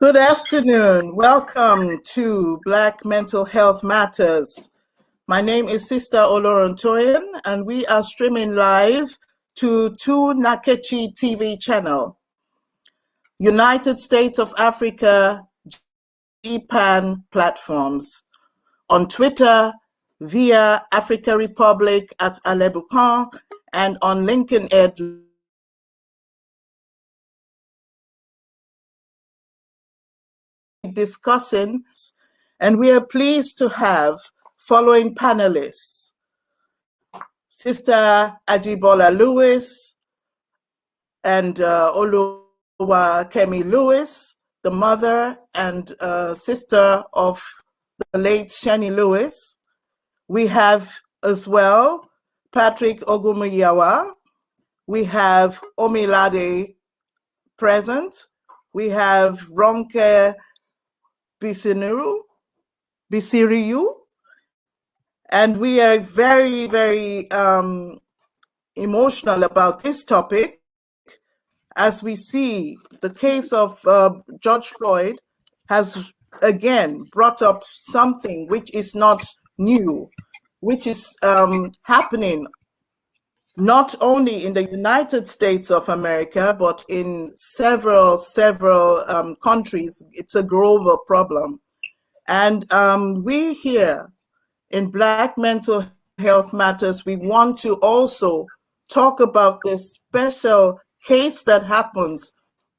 Good afternoon. Welcome to Black Mental Health Matters. My name is Sista Oloruntoyin, and we are streaming live to 2 Nakechi TV channel, United States of Africa, GPAN platforms, on Twitter via Africa Republic at Alebukan, and on LinkedIn discussing, and we are pleased to have following panelists: Sister Ajibola Lewis and Oluwakemi Lewis, the mother and sister of the late Seni Lewis. We have as well Patrick Ogumiyawa. We have Omilade present. We have Ronke Bisiriyu, and we are very, very emotional about this topic, as we see the case of George Floyd has again brought up something which is not new, which is happening not only in the United States of America, but in several countries. It's a global problem. And we here in Black Mental Health Matters, we want to also talk about this special case that happens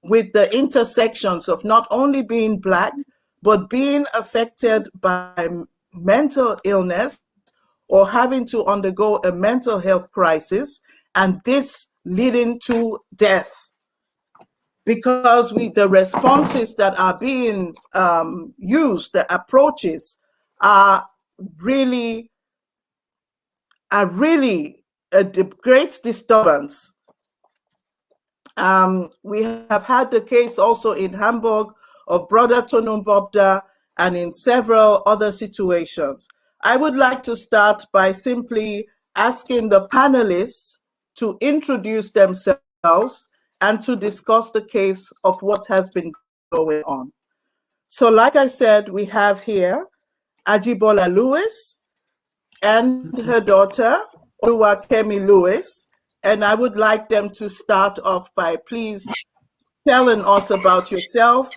with the intersections of not only being Black, but being affected by mental illness or having to undergo a mental health crisis, and this leading to death. Because the responses that are being used, the approaches, are really a great disturbance. We have had the case also in Hamburg of Brother Tonum Bobda, and in several other situations. I would like to start by simply asking the panelists to introduce themselves and to discuss the case of what has been going on. So like I said, we have here Ajibola Lewis and her daughter, Oluwakemi Lewis, and I would like them to start off by please telling us about yourself,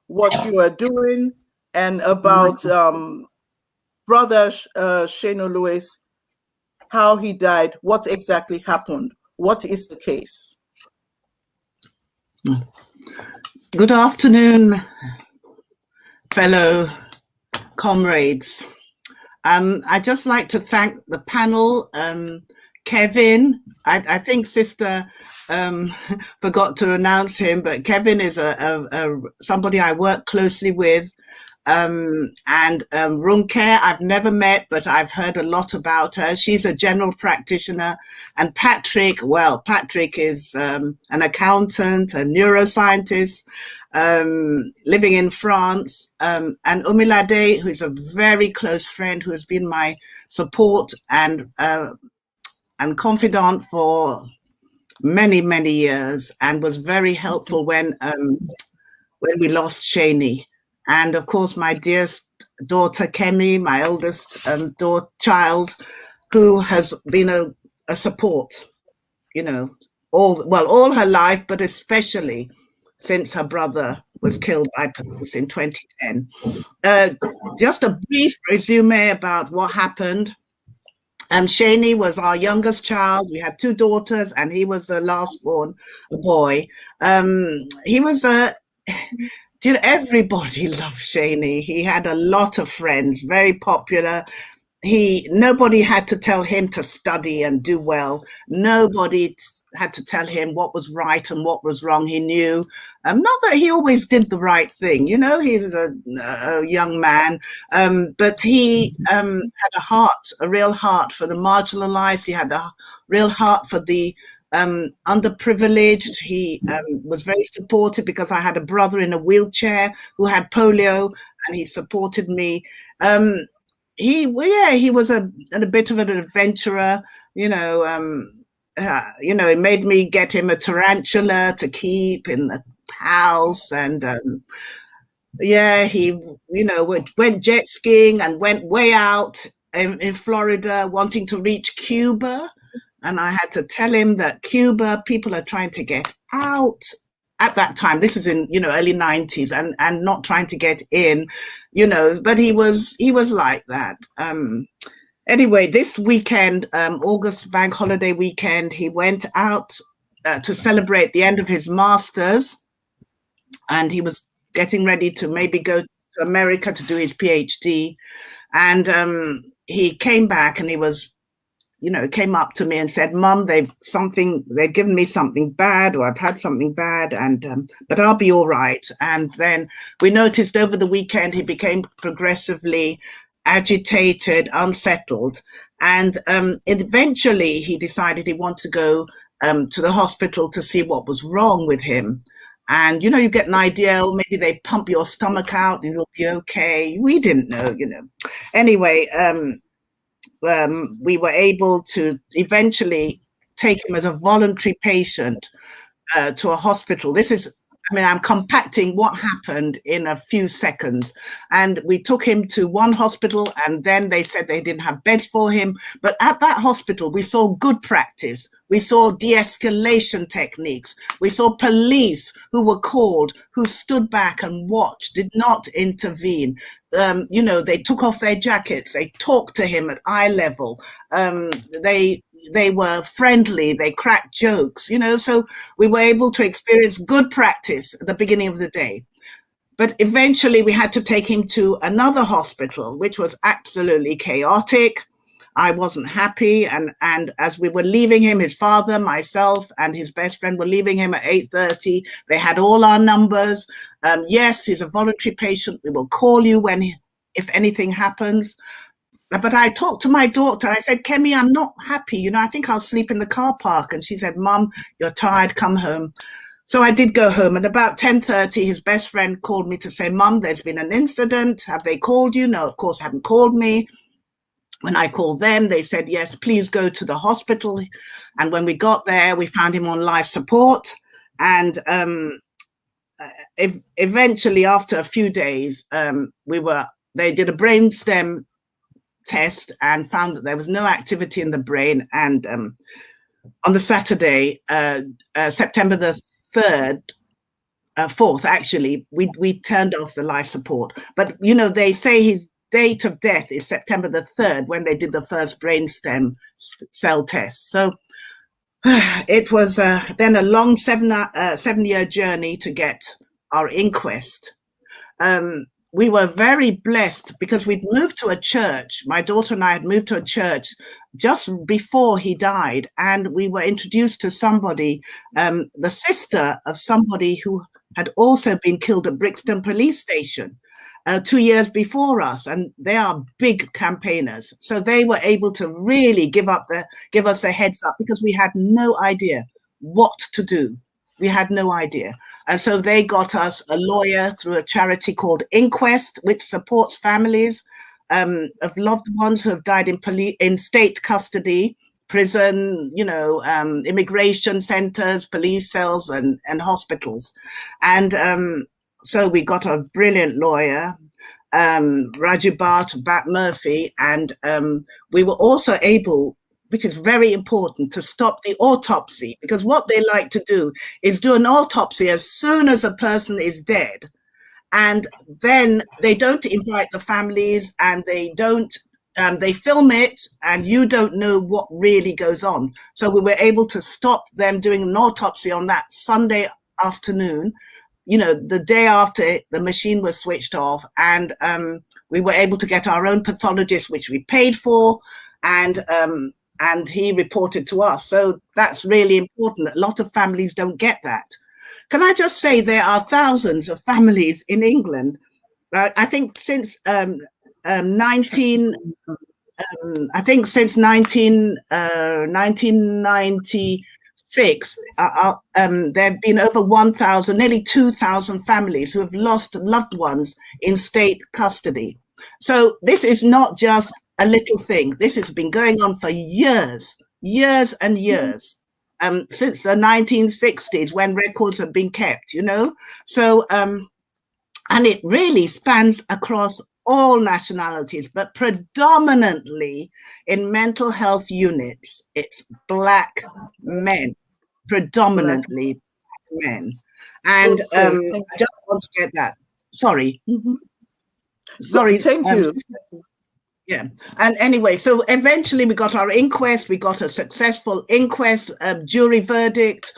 what you are doing, and about Brother Seni Lewis, how he died, what exactly happened, what is the case? Good afternoon, fellow comrades. I'd just like to thank the panel. Kevin, I think Sister forgot to announce him, but Kevin is somebody I work closely with. And Runke, I've never met, but I've heard a lot about her. She's a general practitioner. And Patrick, well, Patrick is an accountant, a neuroscientist, living in France. And Omilade, who's a very close friend, who has been my support and and confidant for many, many years, and was very helpful when we lost Seni. And of course, my dearest daughter, Kemi, my eldest child, who has been a support, all her life, but especially since her brother was killed by police in 2010. Just a brief resume about what happened. Seni was our youngest child. We had 2 daughters, and he was the last born, a boy. He was everybody loved Seni. He had a lot of friends, very popular. Nobody had to tell him to study and do well. Nobody had to tell him what was right and what was wrong. He knew. Not that he always did the right thing, he was a young man, but he had a real heart for the marginalized. He had a real heart for the underprivileged. He was very supportive because I had a brother in a wheelchair who had polio, and he supported me. He was a bit of an adventurer, it made me get him a tarantula to keep in the house. And he, went jet skiing and went way out in Florida wanting to reach Cuba. And I had to tell him that Cuba, people are trying to get out. At that time, this is in early 90s, and not trying to get in, but he was like that. Anyway, this weekend, August bank holiday weekend, he went out to celebrate the end of his master's, and he was getting ready to maybe go to America to do his PhD. And he came back, and he was came up to me and said, "Mum, they've given me something bad, or I've had something bad, and but I'll be all right." And then we noticed over the weekend he became progressively agitated, unsettled, and eventually he decided he wanted to go to the hospital to see what was wrong with him. And you get an idea, maybe they pump your stomach out and you'll be okay. We didn't know, Anyway, we were able to eventually take him as a voluntary patient to a hospital. I'm compacting what happened in a few seconds. And we took him to one hospital, and then they said they didn't have beds for him. But at that hospital, we saw good practice. We saw de-escalation techniques. We saw police who were called, who stood back and watched, did not intervene. They took off their jackets. They talked to him at eye level. They were friendly, they cracked jokes, so we were able to experience good practice at the beginning of the day. But eventually we had to take him to another hospital, which was absolutely chaotic. I wasn't happy. And as we were leaving him, his father, myself, and his best friend were leaving him at 8:30. They had all our numbers. Yes, he's a voluntary patient. We will call you if anything happens. But I talked to my daughter. I said, "Kemi, I'm not happy. I think I'll sleep in the car park." And she said, "Mum, you're tired, come home." So I did go home. And about 10:30, his best friend called me to say, "Mum, there's been an incident. Have they called you?" No, of course, they haven't called me. When I called them, they said, "Yes, please go to the hospital." And when we got there, we found him on life support. And eventually, after a few days, they did a brainstem test and found that there was no activity in the brain. And on the Saturday, September the 4th, actually, we turned off the life support. But, they say his date of death is September the 3rd, when they did the first brainstem cell test. So it was then a long 7-year journey to get our inquest. We were very blessed because we'd moved to a church. My daughter and I had moved to a church just before he died. And we were introduced to somebody, the sister of somebody who had also been killed at Brixton Police Station 2 years before us. And they are big campaigners. So they were able to really give us a heads up, because we had no idea what to do. We had no idea. And so they got us a lawyer through a charity called Inquest, which supports families of loved ones who have died in state custody prison, immigration centers, police cells, and hospitals. And so we got a brilliant lawyer, Rajibat Bat Murphy, and we were also able, which is very important, to stop the autopsy, because what they like to do is do an autopsy as soon as a person is dead. And then they don't invite the families, and they film it, and you don't know what really goes on. So we were able to stop them doing an autopsy on that Sunday afternoon, the day after the machine was switched off. And we were able to get our own pathologist, which we paid for, and he reported to us. So that's really important. A lot of families don't get that. Can I just say there are thousands of families in England. I think since 1996, there have been over 1,000, nearly 2,000 families who have lost loved ones in state custody. So this is not just a little thing. This has been going on for years and years. Since the 1960s, when records have been kept, So, and it really spans across all nationalities, but predominantly in mental health units, it's Black men, predominantly Black men. And I just want to get that. Sorry. Mm-hmm. Sorry. Thank you. Yeah. And anyway, so eventually we got our inquest. We got a successful inquest, jury verdict,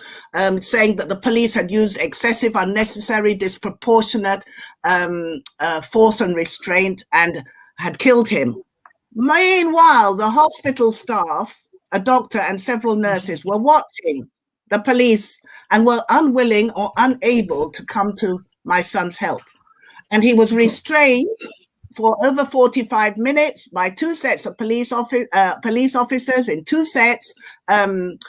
saying that the police had used excessive, unnecessary, disproportionate force and restraint and had killed him. Meanwhile, the hospital staff, a doctor and several nurses, were watching the police and were unwilling or unable to come to my son's help. And he was restrained for over 45 minutes by two sets of police officers in two sets, and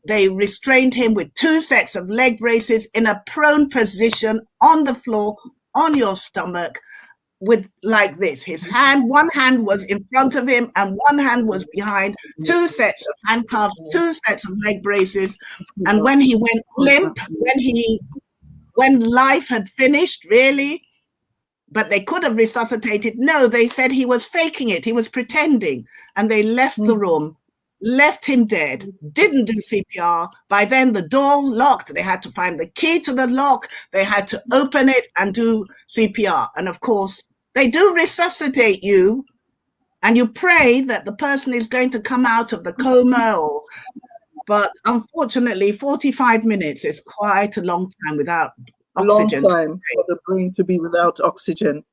they restrained him with two sets of leg braces in a prone position on the floor, on your stomach, with like this. One hand was in front of him and one hand was behind, two sets of handcuffs, two sets of leg braces. And when he went limp, when life had finished, really, but they could have resuscitated. No, they said he was faking it. He was pretending. And they left the room, left him dead, didn't do CPR. By then the door locked. They had to find the key to the lock. They had to open it and do CPR. And of course, they do resuscitate you, and you pray that the person is going to come out of the coma, but unfortunately, 45 minutes is quite a long time without oxygen. Long time for the brain to be without oxygen.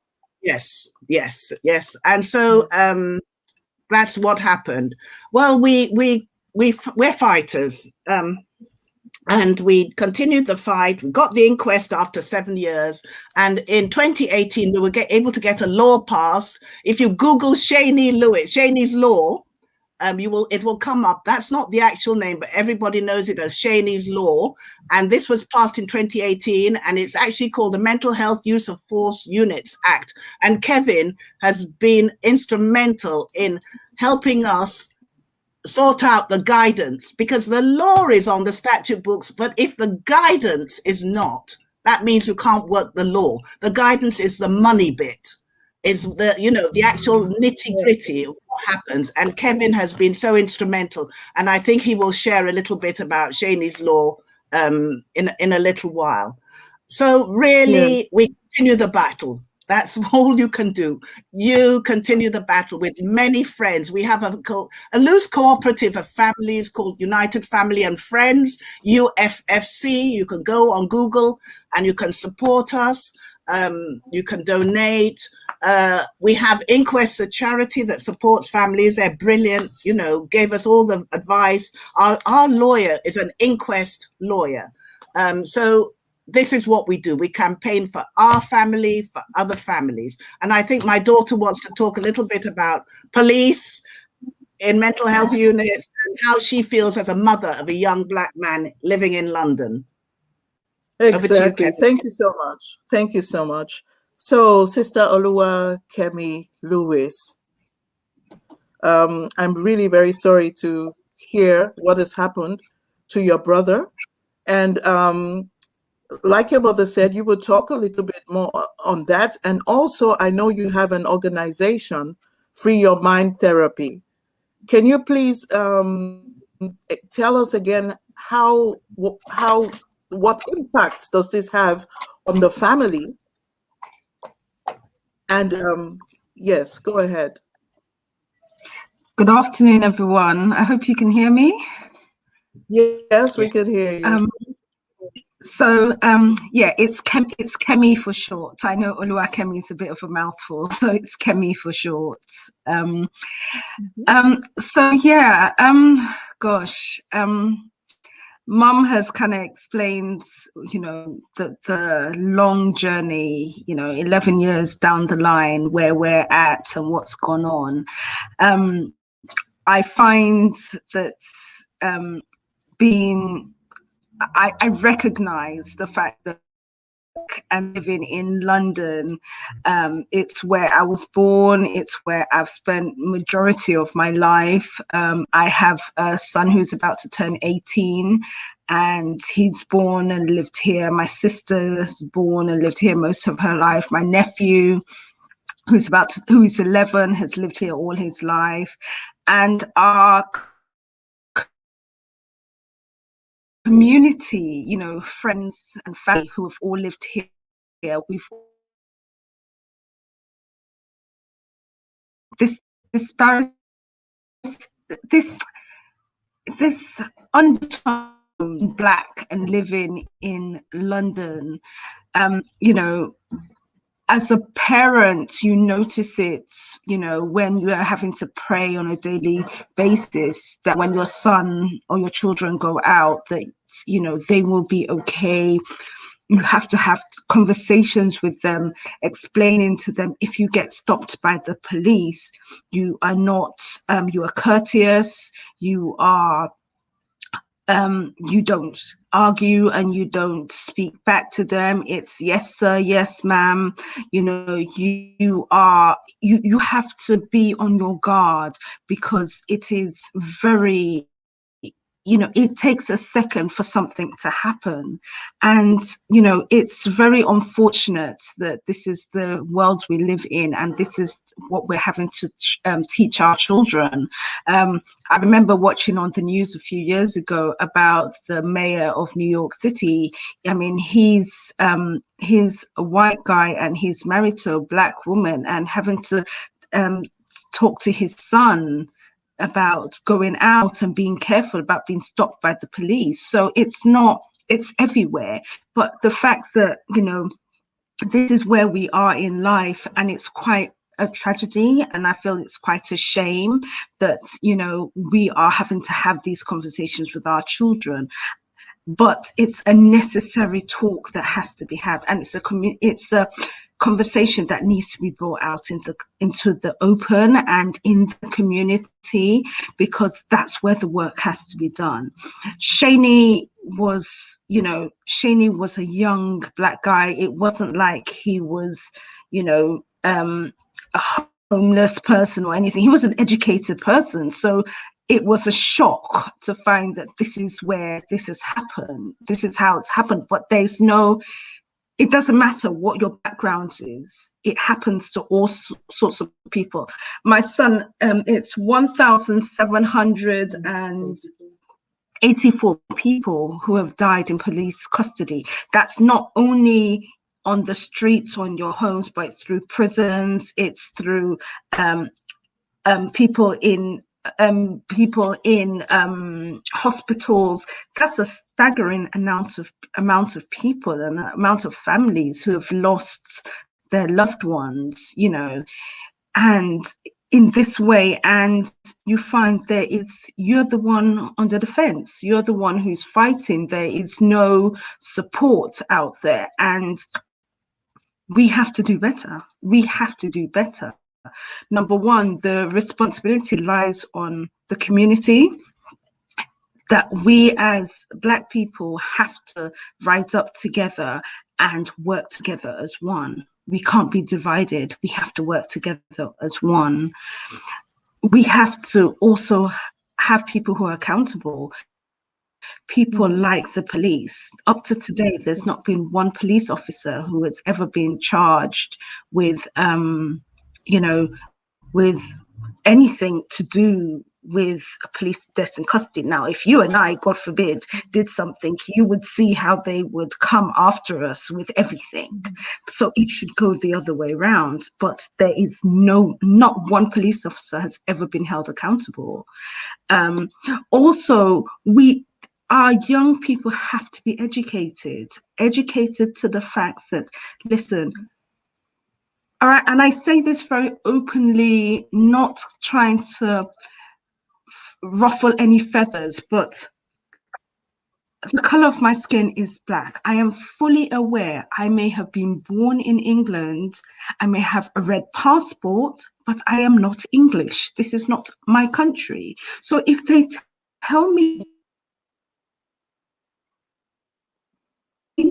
Yes. And so that's what happened. Well, we're fighters, and we continued the fight. We got the inquest after 7 years, and in 2018 we were able to get a law passed. If you Google Seni Lewis, Seni's law, it will come up. That's not the actual name, but everybody knows it as Seni's law. And this was passed in 2018, and it's actually called the Mental Health Use of Force Units Act. And Kevin has been instrumental in helping us sort out the guidance, because the law is on the statute books, but if the guidance is not, that means you can't work the law. The guidance is the money bit. Is the actual nitty-gritty of what happens. And Kevin has been so instrumental. And I think he will share a little bit about Seni's law in a little while. So really, we continue the battle. That's all you can do. You continue the battle with many friends. We have a loose cooperative of families called United Family and Friends, UFFC. You can go on Google and you can support us. You can donate. We have Inquest, a charity that supports families. They're brilliant, gave us all the advice. Our lawyer is an inquest lawyer. So this is what we do. We campaign for our family, for other families. And I think my daughter wants to talk a little bit about police in mental health units and how she feels as a mother of a young Black man living in London. Exactly. Thank you so much. Thank you so much. So, Sister Oloruntoyin Lewis, I'm really very sorry to hear what has happened to your brother. And like your mother said, you will talk a little bit more on that. And also, I know you have an organization, Free Your Mind Therapy. Can you please tell us again what impacts does this have on the family? And yes, go ahead. Good afternoon, everyone. I hope you can hear me. Yes, we can hear you. Yeah, it's Kemi for short. I know Oluwakemi is a bit of a mouthful, so it's Kemi for short. Mum has kind of explained, the long journey, 11 years down the line where we're at and what's gone on. I find that I recognize the fact that I'm living in London. It's where I was born. It's where I've spent majority of my life. I have a son who's about to turn 18, and he's born and lived here. My sister's born and lived here most of her life. My nephew, who is 11, has lived here all his life, and our community, friends and family who have all lived here. This undertone Black and living in London, as a parent, you notice it, when you are having to pray on a daily basis, that when your son or your children go out, that, they will be okay. You have to have conversations with them, explaining to them, if you get stopped by the police, you are not, you are courteous, you are, you don't argue and you don't speak back to them. It's yes sir, yes ma'am. You have to be on your guard, because it is very, it takes a second for something to happen. And, it's very unfortunate that this is the world we live in, and this is what we're having to teach our children. I remember watching on the news a few years ago about the mayor of New York City. I mean, he's a white guy and he's married to a Black woman, and having to talk to his son about going out and being careful about being stopped by the police. So it's everywhere. But the fact that, this is where we are in life, and it's quite a tragedy, and I feel it's quite a shame that, we are having to have these conversations with our children. But it's a necessary talk that has to be had, and it's a conversation that needs to be brought out into the open and in the community, because that's where the work has to be done. Seni was a young Black guy. It wasn't like he was, a homeless person or anything. He was an educated person. So it was a shock to find that this is where this has happened. This is how it's happened. But it doesn't matter what your background is. It happens to all sorts of people. My son, it's 1,784 people who have died in police custody. That's not only on the streets or in your homes, but it's through prisons. It's through people in hospitals. That's a staggering amount of people and amount of families who have lost their loved ones, and in this way. And you find you're the one under the fence, you're the one who's fighting. There is no support out there, and we have to do better. Number one, the responsibility lies on the community, that we as Black people have to rise up together and work together as one. We can't be divided. We have to work together as one. we have to also have people who are accountable. People like the police. Up to today, there's not been one police officer who has ever been charged with, you know, with anything to do with a police death in custody. Now, if you and I, God forbid, did something, you would see how they would come after us with everything. So it should go the other way around. But there is not one police officer has ever been held accountable. Also, our young people have to be educated to the fact that, listen, all right, and I say this very openly, not trying to ruffle any feathers, but the color of my skin is black. I am fully aware I may have been born in England, I may have a red passport, but I am not English. This is not my country. So if they tell me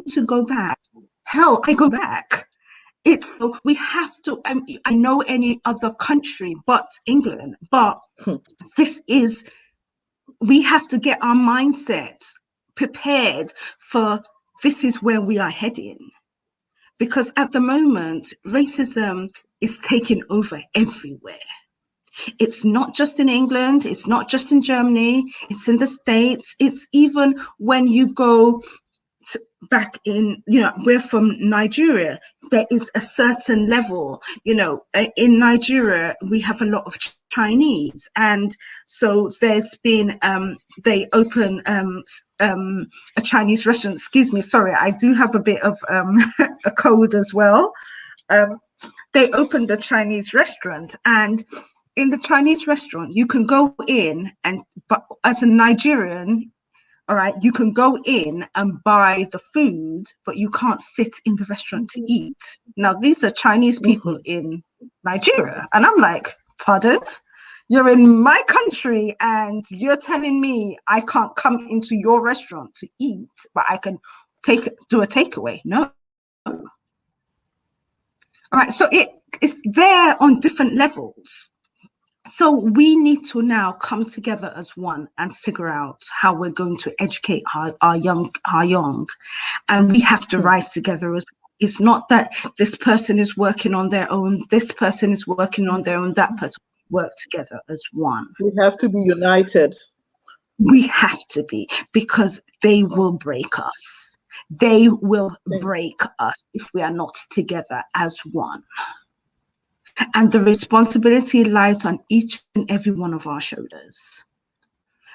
to go back, hell, I go back. It's, we have to, I know any other country but England, but this is, we have to get our mindset prepared for, this is where we are heading. Because at the moment, racism is taking over everywhere. It's not just in England, it's not just in Germany, it's in the States, it's even when you go back in, you know, we're from Nigeria, there is a certain level, you know, in Nigeria, we have a lot of Chinese. And so there's been, they open a Chinese restaurant, excuse me, sorry, I do have a bit of a cold as well. They opened a Chinese restaurant, and in the Chinese restaurant, you can go in and, but as a Nigerian, all right, you can go in and buy the food, but you can't sit in the restaurant to eat. Now, these are Chinese people in Nigeria. And I'm like, pardon? You're in my country and you're telling me I can't come into your restaurant to eat, but I can do a takeaway? No. All right, so it's there on different levels. So we need to now come together as one and figure out how we're going to educate our young, and we have to rise together as well. It's not that this person is working on their own, this person is working on their own, that person work together as one. We have to be united. We have to be, because they will break us. They will break us if we are not together as one. And the responsibility lies on each and every one of our shoulders.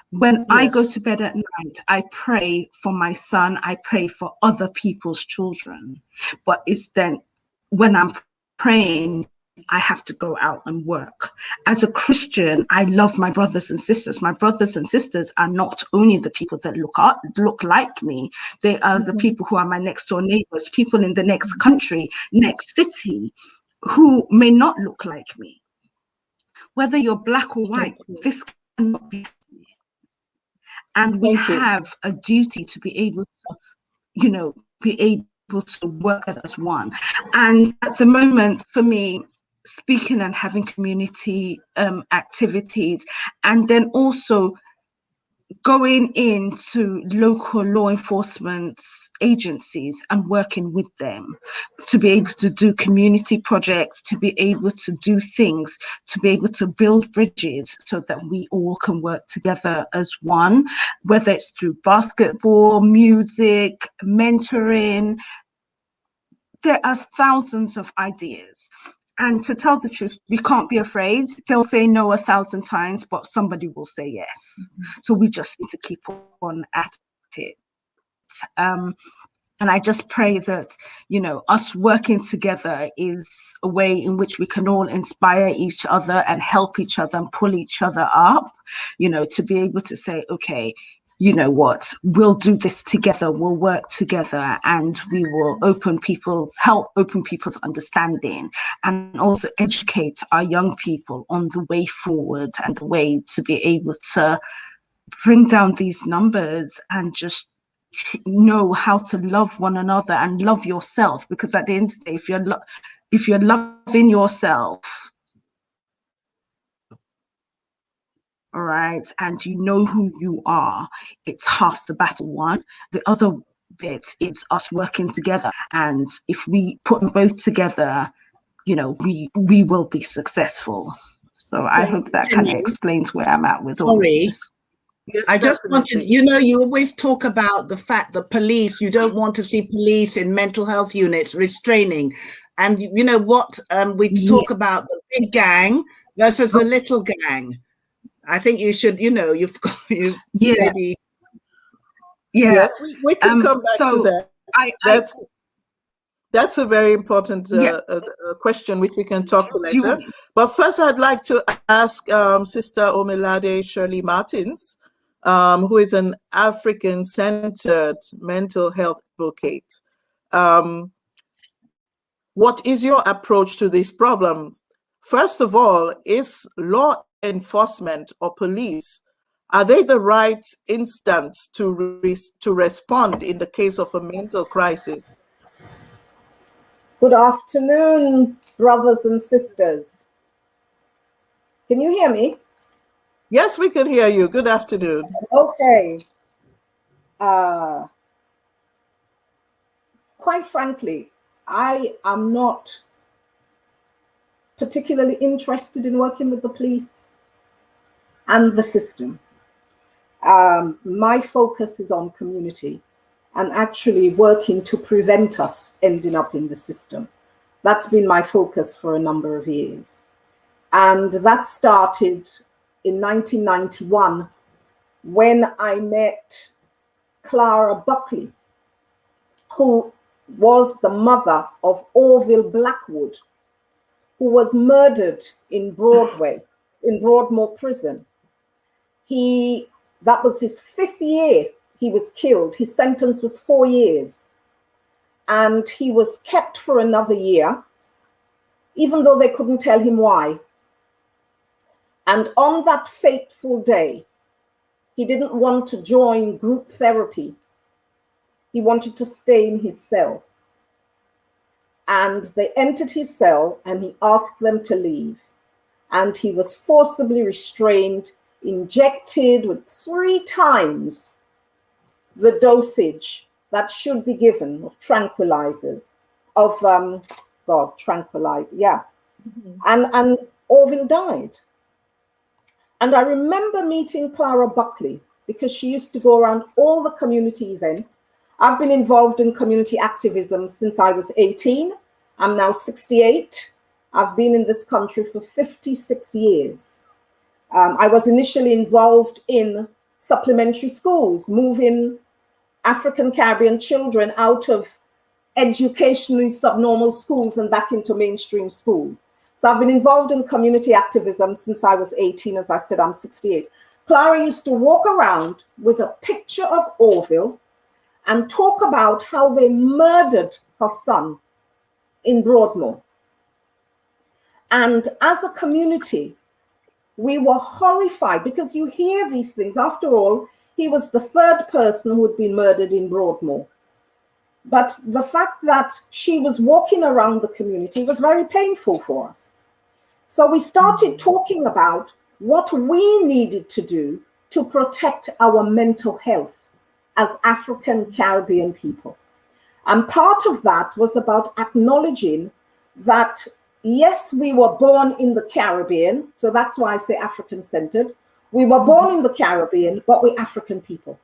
When I go to bed at night, I pray for my son, I pray for other people's children. But it's then when I'm praying, I have to go out and work. As a Christian, I love my brothers and sisters. My brothers and sisters are not only the people that look like me, they are the people who are my next door neighbors, people in the next country, next city, who may not look like me. Whether you're black or white, this cannot be. And we have a duty to be able to, you know, be able to work as one. And at the moment, for me, speaking and having community activities, and then also going into local law enforcement agencies and working with them to be able to do community projects, to be able to do things, to be able to build bridges so that we all can work together as one, whether it's through basketball, music, mentoring. There are thousands of ideas. And to tell the truth, we can't be afraid. They'll say no 1,000 times, but somebody will say yes. So we just need to keep on at it. And I just pray that, you know, us working together is a way in which we can all inspire each other and help each other and pull each other up, you know, to be able to say, okay, you know what, we'll do this together, we'll work together, and we will help open people's understanding, and also educate our young people on the way forward and the way to be able to bring down these numbers and just know how to love one another and love yourself. Because at the end of the day, if you're loving yourself, all right, and you know who you are, it's half the battle won. The other bit is us working together. And if we put them both together, you know, we will be successful. So I hope that kind of explains where I'm at with all of this. Yes, I just wanted, definitely. you know, you always talk about the fact that police, you don't want to see police in mental health units restraining. And you know what, we talk about the big gang versus the little gang. I think you should, you know, maybe. Yeah. Yes, we can come back to that. That's a very important question, which we can talk to later. But first, I'd like to ask Sister Omilade Shirley Martins, who is an African-centered mental health advocate. What is your approach to this problem? First of all, is law enforcement or police, are they the right instance to respond in the case of a mental crisis? Good afternoon, brothers and sisters. Can you hear me? Yes, we can hear you. Good afternoon. Okay. Quite frankly, I am not particularly interested in working with the police and the system. My focus is on community and actually working to prevent us ending up in the system. That's been my focus for a number of years. And that started in 1991 when I met Clara Buckley, who was the mother of Orville Blackwood, who was murdered in Broadmoor prison. That was his 5th year he was killed. His sentence was 4 years. And he was kept for another year, even though they couldn't tell him why. And on that fateful day, he didn't want to join group therapy. He wanted to stay in his cell. And they entered his cell and he asked them to leave. And he was forcibly restrained, injected with 3 times the dosage that should be given of tranquilizers, tranquilizer, yeah. And Orville died. And I remember meeting Clara Buckley because she used to go around all the community events. I've been involved in community activism since I was 18. I'm now 68. I've been in this country for 56 years. I was initially involved in supplementary schools, moving African Caribbean children out of educationally subnormal schools and back into mainstream schools. So I've been involved in community activism since I was 18. As I said, I'm 68. Clara used to walk around with a picture of Orville and talk about how they murdered her son in Broadmoor. And as a community, we were horrified because you hear these things. After all, he was the 3rd person who had been murdered in Broadmoor. But the fact that she was walking around the community was very painful for us. So we started talking about what we needed to do to protect our mental health as African Caribbean people. And part of that was about acknowledging that, yes, we were born in the Caribbean. So that's why I say African-centered. We were born in the Caribbean, but we're African people.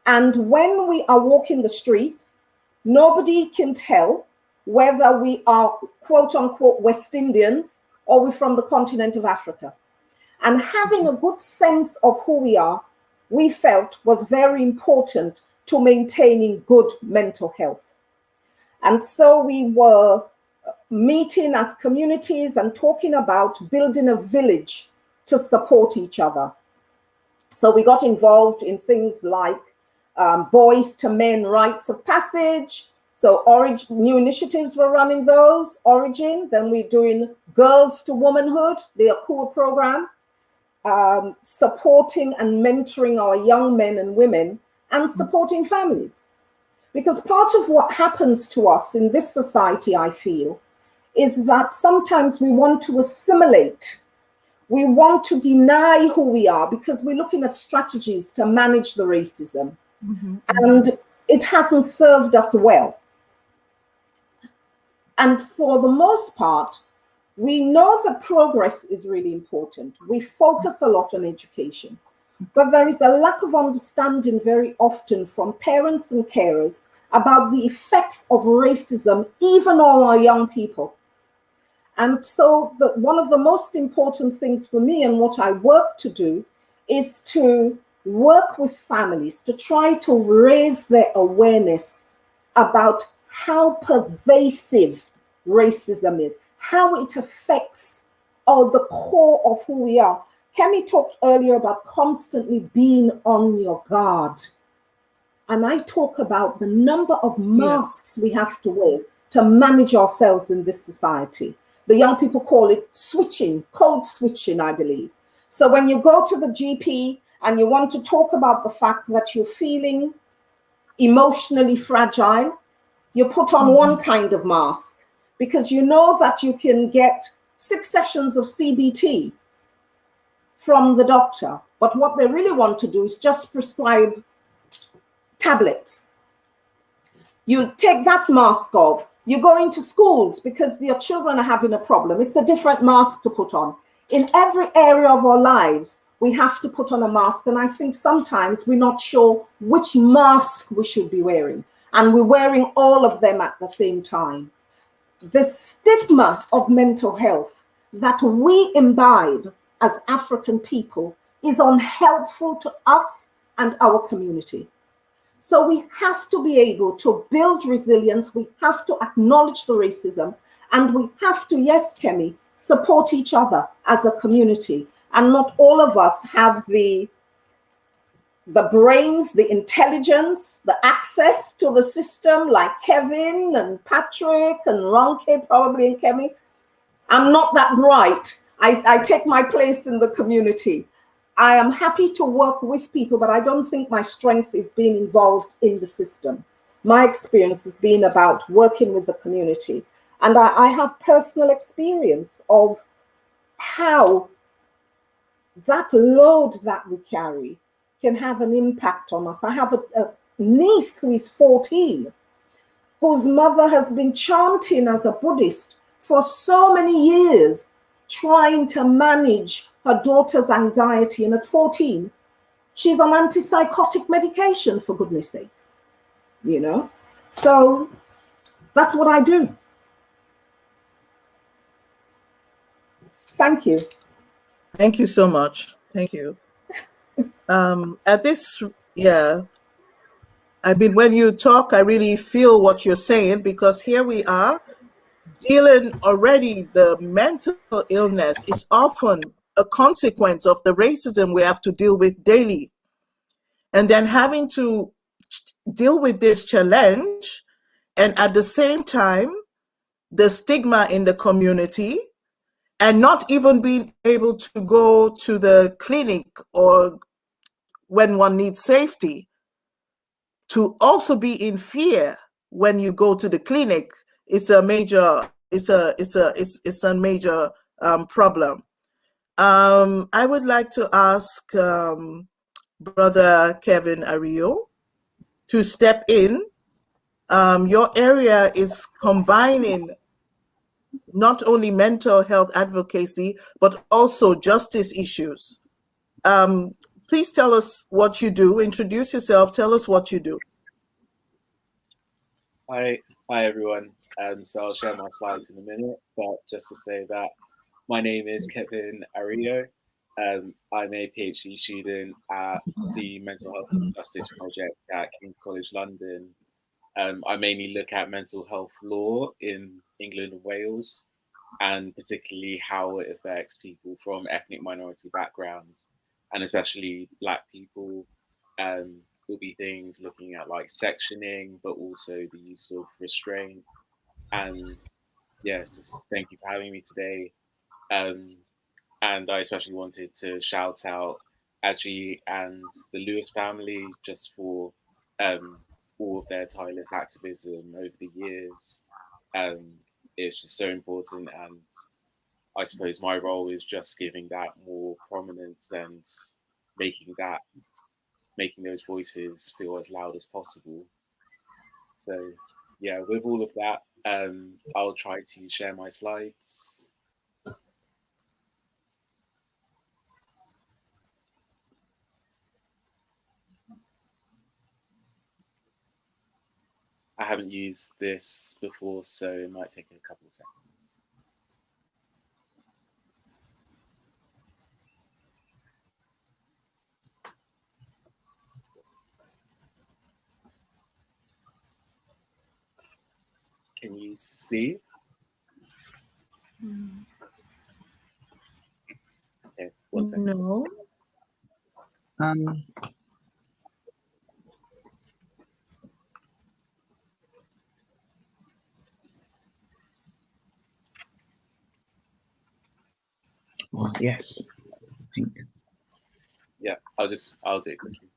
And when we are walking the streets, nobody can tell whether we are quote unquote West Indians or we're from the continent of Africa. And having a good sense of who we are, we felt was very important to maintaining good mental health. And so we were meeting as communities and talking about building a village to support each other. So we got involved in things like Boys to Men Rites of Passage. So new initiatives were running those, Origin. Then we're doing Girls to Womanhood, the ACUA program, supporting and mentoring our young men and women and supporting families. Because part of what happens to us in this society, I feel, is that sometimes we want to assimilate. We want to deny who we are because we're looking at strategies to manage the racism. And it hasn't served us well. And for the most part, we know that progress is really important. We focus a lot on education, but there is a lack of understanding very often from parents and carers about the effects of racism, even on our young people. And so one of the most important things for me and what I work to do is to work with families to try to raise their awareness about how pervasive racism is, how it affects the core of who we are. Kemi talked earlier about constantly being on your guard. And I talk about the number of masks we have to wear to manage ourselves in this society. The young people call it switching, code switching, I believe. So when you go to the GP and you want to talk about the fact that you're feeling emotionally fragile, you put on one kind of mask because you know that you can get 6 sessions of CBT from the doctor. But what they really want to do is just prescribe tablets. You take that mask off. You go into schools because your children are having a problem. It's a different mask to put on. In every area of our lives, we have to put on a mask. And I think sometimes we're not sure which mask we should be wearing. And we're wearing all of them at the same time. The stigma of mental health that we imbibe as African people is unhelpful to us and our community. So we have to be able to build resilience. We have to acknowledge the racism, and we have to, yes, Kemi, support each other as a community. And not all of us have the brains, the intelligence, the access to the system like Kevin and Patrick and Ronke, probably, and Kemi. I'm not that bright. I take my place in the community. I am happy to work with people, but I don't think my strength is being involved in the system. My experience has been about working with the community. And I have personal experience of how that load that we carry can have an impact on us. I have a niece who is 14, whose mother has been chanting as a Buddhist for so many years, trying to manage her daughter's anxiety. And at 14, she's on antipsychotic medication, for goodness sake, you know? So that's what I do. Thank you. Thank you so much. Thank you. At this, I mean, when you talk, I really feel what you're saying, because here we are dealing already. The mental illness is often a consequence of the racism we have to deal with daily. And then having to deal with this challenge, and at the same time, the stigma in the community, and not even being able to go to the clinic or when one needs safety, to also be in fear when you go to the clinic is a major, it's a major problem. I would like to ask Brother Kevin Ario to step in. Your area is combining not only mental health advocacy, but also justice issues. Please tell us what you do. Introduce yourself. Tell us what you do. Hi everyone. So I'll share my slides in a minute, but just to say that my name is Kevin Ario. I'm a PhD student at the Mental Health and Justice Project at King's College London. I mainly look at mental health law in England and Wales, and particularly how it affects people from ethnic minority backgrounds, and especially Black people. Will be things looking at like sectioning, but also the use of restraint. And yeah, just thank you for having me today. And I especially wanted to shout out Adji and the Lewis family just for all of their tireless activism over the years. It's just so important, and I suppose my role is just giving that more prominence and making those voices feel as loud as possible. So yeah, with all of that, I'll try to share my slides. I haven't used this before, so it might take a couple of seconds. Can you see? Okay, 1 second. No. Well, yes. I think. Yeah, I'll do it quickly.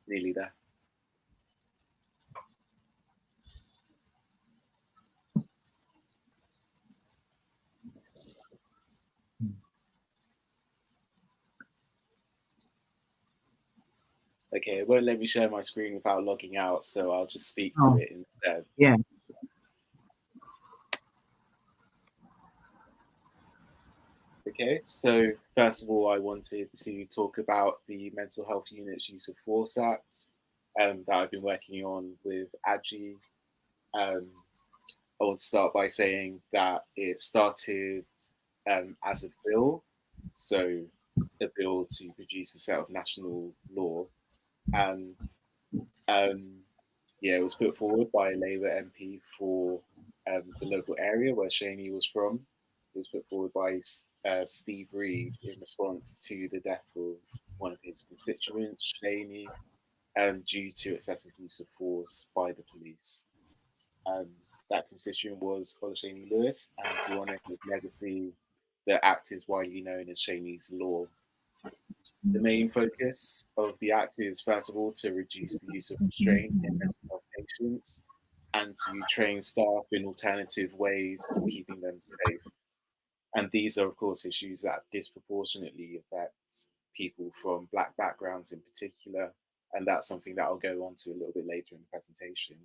Nearly there. Okay, it won't let me share my screen without logging out, so I'll just speak to it instead. Yes. Okay, so first of all, I wanted to talk about the Mental Health Unit's Use of Force Act that I've been working on with AGI. I want to start by saying that it started as a bill, so a bill to produce a set of national law, and yeah, it was put forward by a Labour MP for the local area where Seni was from. It was put forward by Steve Reed in response to the death of one of his constituents, Seni, due to excessive use of force by the police. That constituent was Seni Lewis, and to honour his legacy, the act is widely known as Seni's Law. The main focus of the act is, first of all, to reduce the use of restraint in mental health patients and to train staff in alternative ways of keeping them safe. And these are, of course, issues that disproportionately affect people from Black backgrounds in particular. And that's something that I'll go on to a little bit later in the presentation.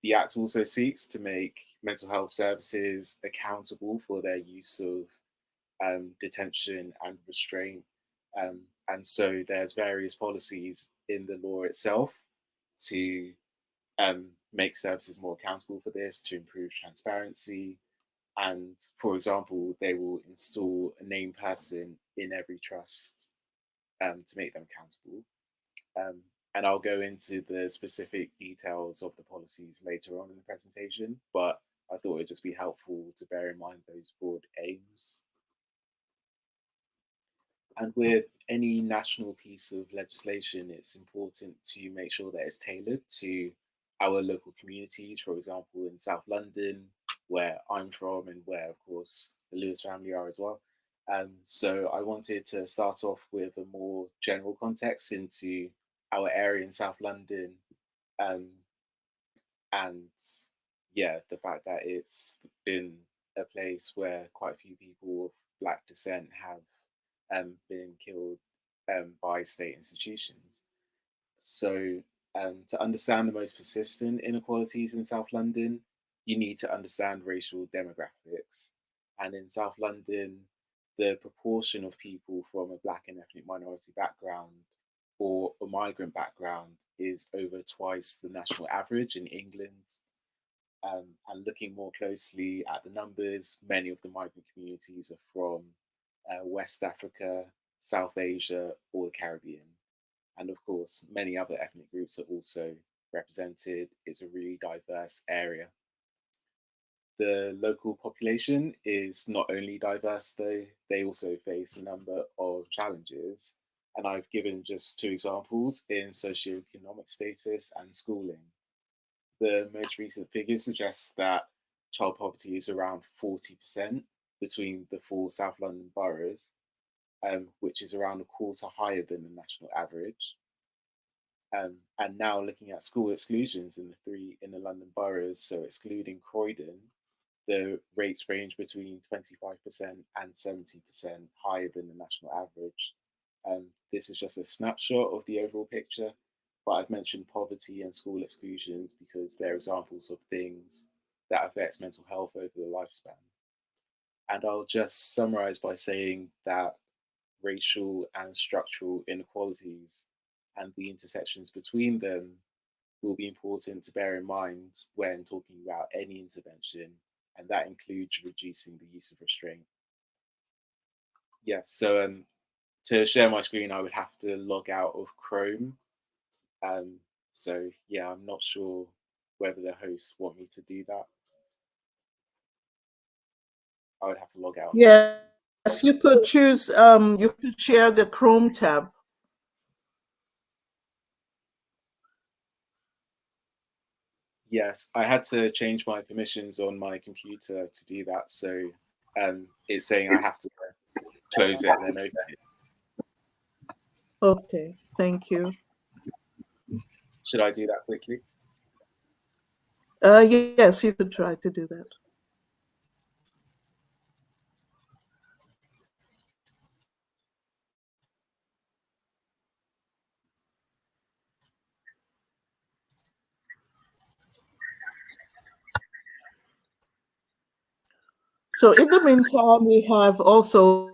The Act also seeks to make mental health services accountable for their use of detention and restraint. And so there's various policies in the law itself to make services more accountable for this, to improve transparency. And for example, they will install a named person in every trust to make them accountable. And I'll go into the specific details of the policies later on in the presentation, but I thought it'd just be helpful to bear in mind those broad aims. And with any national piece of legislation, it's important to make sure that it's tailored to our local communities. For example, in South London, where I'm from and where, of course, the Lewis family are as well. So I wanted to start off with a more general context into our area in South London. And yeah, the fact that it's been a place where quite a few people of Black descent have been killed by state institutions. So to understand the most persistent inequalities in South London, you need to understand racial demographics. And in South London, the proportion of people from a Black and ethnic minority background or a migrant background is over twice the national average in England. And looking more closely at the numbers, many of the migrant communities are from West Africa, South Asia, or the Caribbean. And of course, many other ethnic groups are also represented. It's a really diverse area. The local population is not only diverse though, they also face a number of challenges. And I've given just 2 examples in socioeconomic status and schooling. The most recent figures suggest that child poverty is around 40% between the 4 South London boroughs, which is around a quarter higher than the national average. And now looking at school exclusions in the 3 inner London boroughs, so excluding Croydon, the rates range between 25% and 70% higher than the national average. This is just a snapshot of the overall picture, but I've mentioned poverty and school exclusions because they're examples of things that affect mental health over the lifespan. And I'll just summarize by saying that racial and structural inequalities and the intersections between them will be important to bear in mind when talking about any intervention, and that includes reducing the use of restraint. Yes, so to share my screen, I would have to log out of Chrome. So yeah, I'm not sure whether the hosts want me to do that. I would have to log out. Yes, you could choose, you could share the Chrome tab. Yes, I had to change my permissions on my computer to do that. So it's saying I have to close it and then open it. Okay, thank you. Should I do that quickly? Yes, you could try to do that. So in the meantime, we have also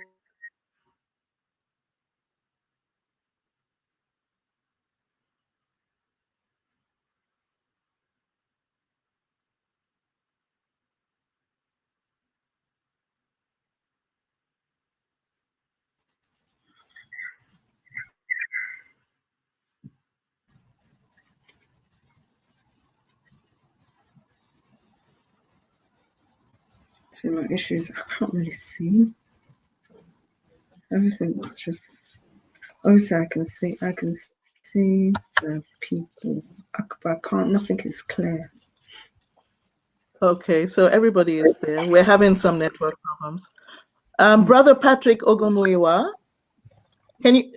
So my issues, I can't really see. Everything's just, obviously I can see the people, but I can't, nothing is clear. okay, so everybody is there. We're having some network problems. Brother Patrick Ogomuyiwa, can you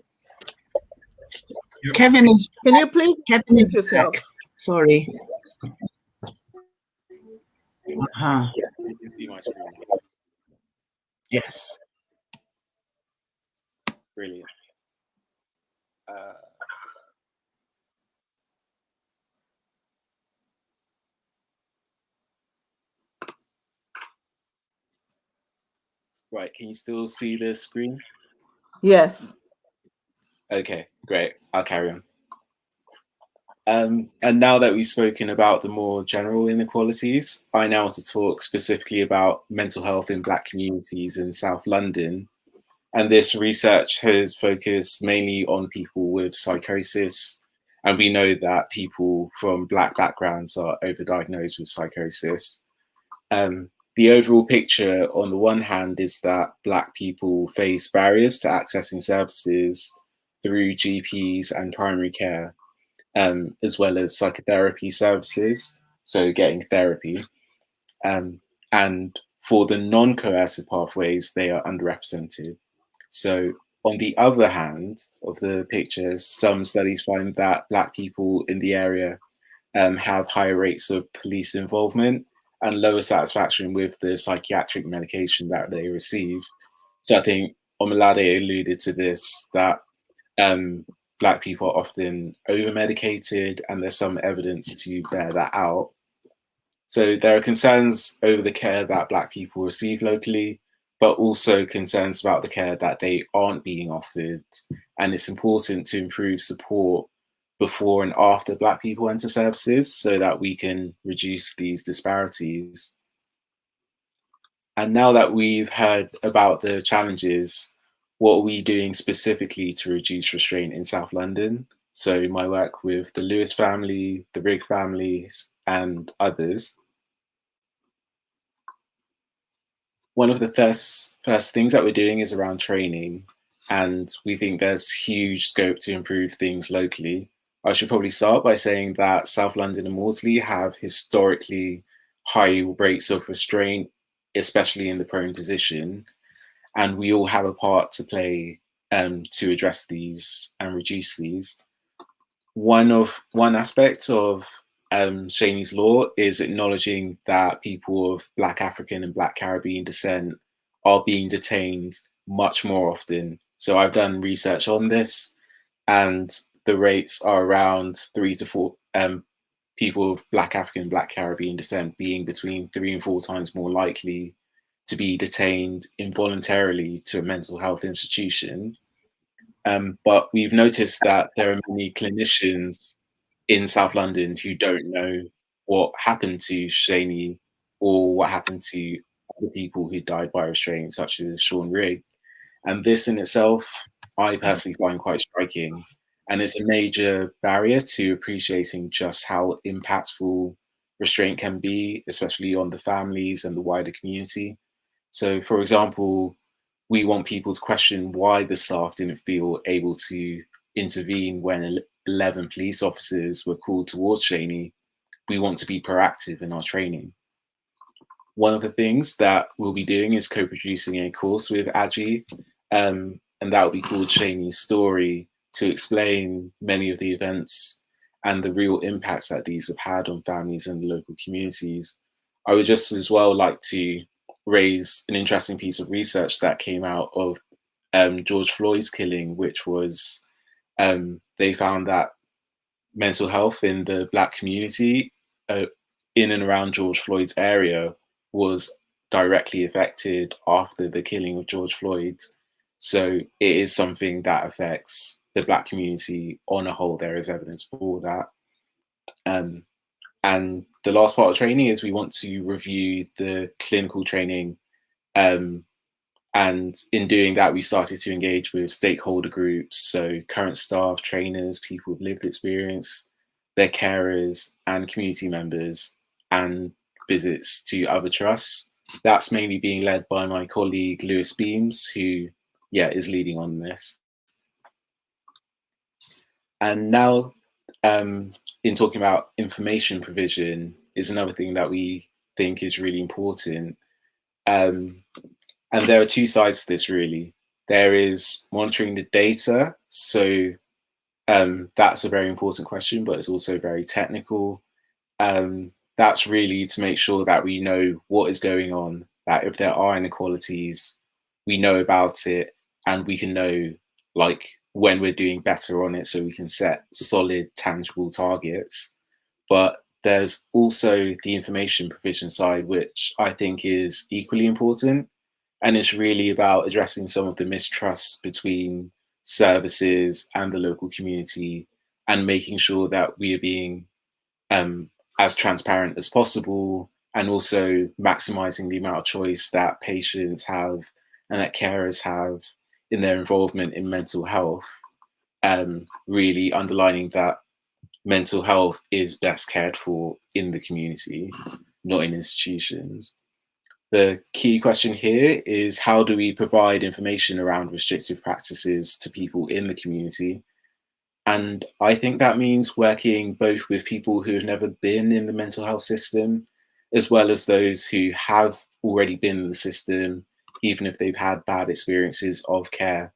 please introduce yourself? Back. Sorry. Uh-huh. Yeah, you can see my screen. Yes. Brilliant. Right, can you still see the screen? Yes. Okay, great. I'll carry on. And now that we've spoken about the more general inequalities, I now want to talk specifically about mental health in Black communities in South London. And this research has focused mainly on people with psychosis. And we know that people from Black backgrounds are overdiagnosed with psychosis. The overall picture, on the one hand, is that Black people face barriers to accessing services through GPs and primary care, as well as psychotherapy services, so getting therapy. And for the non-coercive pathways, they are underrepresented. So on the other hand of the pictures, some studies find that Black people in the area have higher rates of police involvement and lower satisfaction with the psychiatric medication that they receive. So I think Omalade alluded to this, that Black people are often over-medicated, and there's some evidence to bear that out. So there are concerns over the care that Black people receive locally, but also concerns about the care that they aren't being offered. And it's important to improve support before and after Black people enter services so that we can reduce these disparities. And now that we've heard about the challenges, what are we doing specifically to reduce restraint in South London? So my work with the Lewis family, the Rigg families, and others. One of the first things that we're doing is around training. and we think there's huge scope to improve things locally. I should probably start by saying that South London and Maudsley have historically high rates of restraint, especially in the prone position, and we all have a part to play to address these and reduce these. One aspect of Shaney's law is acknowledging that people of Black African and Black Caribbean descent are being detained much more often. So I've done research on this, and the rates are around 3 to 4 people of Black African and Black Caribbean descent being between 3 and 4 times more likely to be detained involuntarily to a mental health institution. But we've noticed that there are many clinicians in South London who don't know what happened to Shaney or what happened to other people who died by restraint, such as Sean Rigg. And this in itself, I personally find quite striking. And it's a major barrier to appreciating just how impactful restraint can be, especially on the families and the wider community. So, for example, we want people to question why the staff didn't feel able to intervene when 11 police officers were called towards Shaney. We want to be proactive in our training. One of the things that we'll be doing is co-producing a course with AGI, and that will be called Shaney's Story, to explain many of the events and the real impacts that these have had on families and local communities. I would just as well like to raise an interesting piece of research that came out of George Floyd's killing, which was they found that mental health in the Black community in and around George Floyd's area was directly affected after the killing of George Floyd. So it is something that affects the Black community on a whole. There is evidence for that. And the last part of training is we want to review the clinical training. And in doing that, we started to engage with stakeholder groups, so current staff, trainers, people with lived experience, their carers and community members, and visits to other trusts. That's mainly being led by my colleague, Lewis Beams, who is leading on this. And now, in talking about information provision is another thing that we think is really important. And there are two sides to this, really. There is monitoring the data. So that's a very important question, but it's also very technical. That's really to make sure that we know what is going on, that if there are inequalities, we know about it, and we can know like when we're doing better on it, so we can set solid, tangible targets. But there's also the information provision side, which I think is equally important. And it's really about addressing some of the mistrust between services and the local community, and making sure that we are being as transparent as possible, and also maximizing the amount of choice that patients have and that carers have in their involvement in mental health, really underlining that mental health is best cared for in the community, not in institutions. The key question here is, how do we provide information around restrictive practices to people in the community? And I think that means working both with people who have never been in the mental health system, as well as those who have already been in the system, even if they've had bad experiences of care.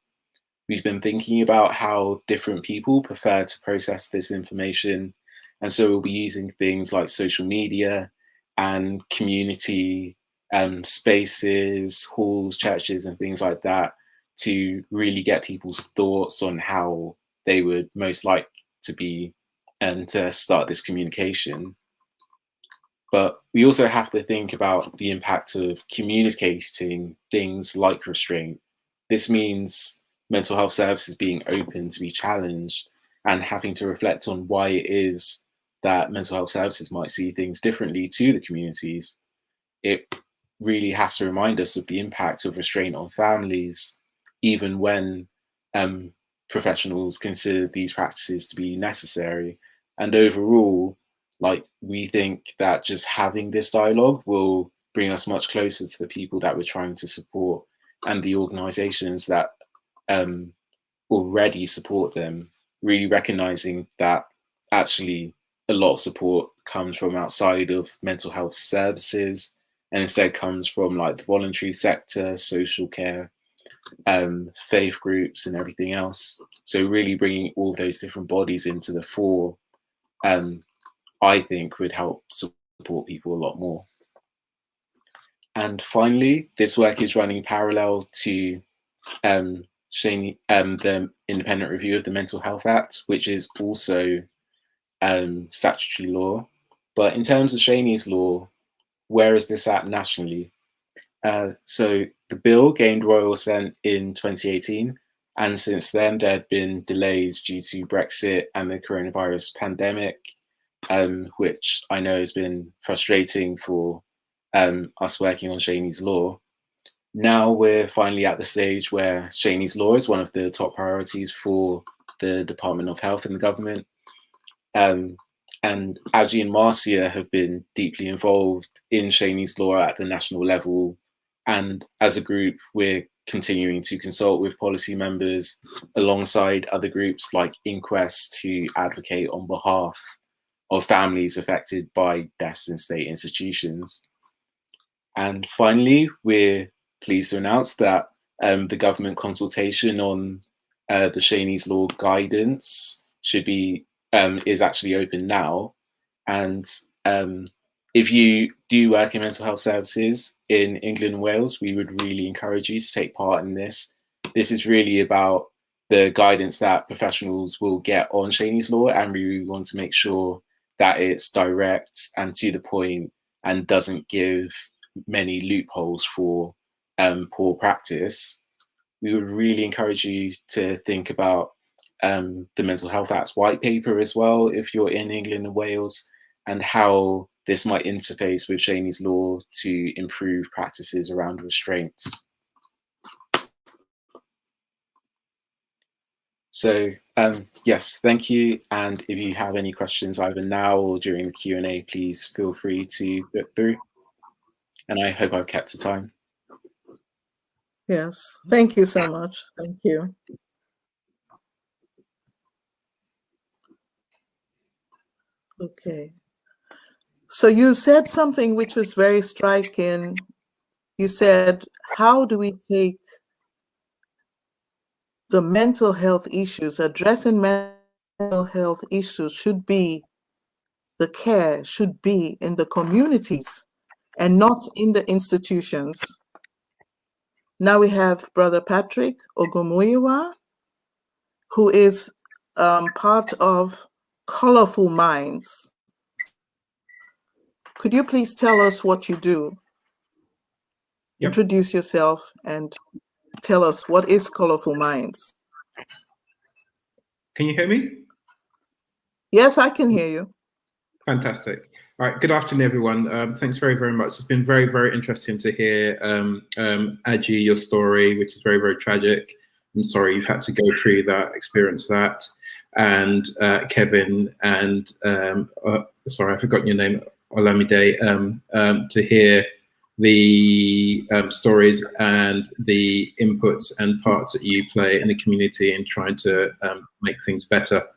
We've been thinking about how different people prefer to process this information. And so we'll be using things like social media and community spaces, halls, churches, and things like that to really get people's thoughts on how they would most like to be and to start this communication. But we also have to think about the impact of communicating things like restraint. This means mental health services being open to be challenged and having to reflect on why it is that mental health services might see things differently to the communities. It really has to remind us of the impact of restraint on families, even when professionals consider these practices to be necessary. And overall, we think that just having this dialogue will bring us much closer to the people that we're trying to support and the organizations that already support them, really recognizing that actually a lot of support comes from outside of mental health services and instead comes from like the voluntary sector, social care, faith groups and everything else. So really bringing all those different bodies into the fore, I think would help support people a lot more. And finally, this work is running parallel to Seni, the independent review of the Mental Health Act, which is also statutory law. But in terms of Seni's law, where is this at nationally? So the bill gained royal assent in 2018, and since then there had been delays due to Brexit and the coronavirus pandemic, which I know has been frustrating for us working on Seni's law. Now we're finally at the stage where Seni's law is one of the top priorities for the Department of Health in the government. And Aji and Marcia have been deeply involved in Seni's law at the national level. And as a group, we're continuing to consult with policy members alongside other groups like Inquest, who advocate on behalf of families affected by deaths in state institutions. And finally, we're pleased to announce that the government consultation on the Seni's law guidance should be is actually open now. And if you do work in mental health services in England and Wales, we would really encourage you to take part in this. This is really about the guidance that professionals will get on Seni's law, and we really want to make sure that it's direct and to the point and doesn't give many loopholes for poor practice. We would really encourage you to think about the Mental Health Act's white paper as well, if you're in England and Wales, and how this might interface with Seni's law to improve practices around restraints. So yes, thank you. And if you have any questions either now or during the Q&A, please feel free to look through. And I hope I've kept to time. Yes, thank you so much. Thank you. Okay. So you said something which was very striking. You said, how do we take the mental health issues, addressing mental health issues should be, the care should be in the communities and not in the institutions. Now we have Brother Patrick Ogomuyiwa, who is part of Colorful Minds. Could you please tell us what you do? Yep. Introduce yourself and tell us what is Colorful Minds. Can you hear me? Yes, I can hear you. Fantastic. All right, good afternoon, everyone. Thanks very, very much. It's been very, very interesting to hear, Aji, your story, which is very, very tragic. I'm sorry you've had to go through that, experience that. And Kevin and, sorry, I forgot your name, Olamide, to hear the stories and the inputs and parts that you play in the community in trying to make things better.